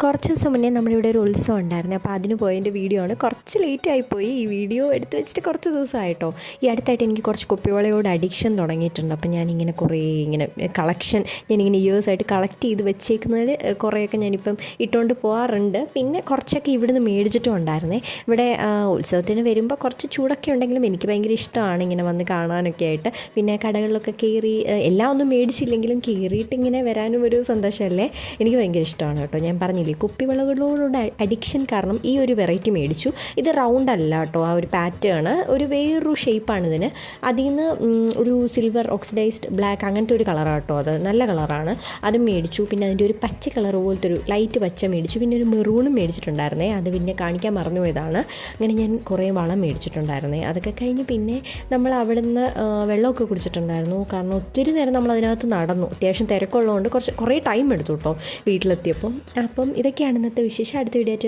കുറച്ച് ദിവസം മുന്നേ നമ്മുടെ ഇവിടെ ഒരു ഉത്സവം ഉണ്ടായിരുന്നു. അപ്പോൾ അതിന് പോയതിൻ്റെ വീഡിയോ ആണ്. കുറച്ച് ലേറ്റ് ആയിപ്പോയി. ഈ വീഡിയോ എടുത്ത് വെച്ചിട്ട് കുറച്ച് ദിവസമായിട്ടോ. ഈ അടുത്തായിട്ട് എനിക്ക് കുറച്ച് കുപ്പിവളയോട് അഡിക്ഷൻ തുടങ്ങിയിട്ടുണ്ട്. അപ്പോൾ ഞാനിങ്ങനെ കുറേ കളക്ഷൻ ഞാനിങ്ങനെ ഇയേഴ്സായിട്ട് കളക്ട് ചെയ്ത് വെച്ചേക്കുന്നതിൽ കുറേയൊക്കെ ഞാനിപ്പം ഇട്ടുകൊണ്ട് പോകാറുണ്ട്. പിന്നെ കുറച്ചൊക്കെ ഇവിടുന്ന് മേടിച്ചിട്ടും ഉണ്ടായിരുന്നേ. ഇവിടെ ഉത്സവത്തിന് വരുമ്പോൾ കുറച്ച് ചൂടൊക്കെ ഉണ്ടെങ്കിലും എനിക്ക് ഭയങ്കര ഇഷ്ടമാണ് ഇങ്ങനെ വന്ന് കാണാനൊക്കെ ആയിട്ട്. പിന്നെ കടകളിലൊക്കെ കയറി എല്ലാം ഒന്നും മേടിച്ചില്ലെങ്കിലും കയറിയിട്ട് ഇങ്ങനെ വരാനും ഒരു സന്തോഷമല്ലേ. എനിക്ക് ഭയങ്കര ഇഷ്ടമാണ് കേട്ടോ. ഞാൻ പറഞ്ഞില്ലേ, കുപ്പിവളകളോടുള്ള അഡിക്ഷൻ കാരണം ഈ ഒരു വെറൈറ്റി മേടിച്ചു. ഇത് റൗണ്ട് അല്ല കേട്ടോ, ആ ഒരു പാറ്റേൺ ഒരു വേറൊരു ഷേപ്പാണ് ഇതിന്. അതിൽ നിന്ന് ഒരു സിൽവർ ഓക്സിഡൈസ്ഡ് ബ്ലാക്ക് അങ്ങനത്തെ ഒരു കളറാണ് കേട്ടോ. അത് നല്ല കളറാണ്. അതും മേടിച്ചു. പിന്നെ അതിൻ്റെ ഒരു പച്ച കളർ പോലത്തെ ഒരു ലൈറ്റ് പച്ച മേടിച്ചു. പിന്നെ ഒരു മെറൂണും മേടിച്ചിട്ടുണ്ടായിരുന്നേ. അത് പിന്നെ കാണിക്കാൻ മറന്നു പോയതാണ്. അങ്ങനെ ഞാൻ കുറേ വളം മേടിച്ചിട്ടുണ്ടായിരുന്നേ. അതൊക്കെ കഴിഞ്ഞ് പിന്നെ നമ്മൾ അവിടെ നിന്ന് വെള്ളമൊക്കെ കുടിച്ചിട്ടുണ്ടായിരുന്നു. കാരണം ഒത്തിരി നേരം നമ്മൾ അതിനകത്ത് നടന്നു. അത്യാവശ്യം തിരക്കുള്ളതുകൊണ്ട് കുറേ ടൈം എടുത്തു കേട്ടോ വീട്ടിലെത്തിയപ്പം. അപ്പം ഇതൊക്കെയാണ് ഇന്നത്തെ വിശേഷം. അടുത്ത വീഡിയോ ആയിട്ട്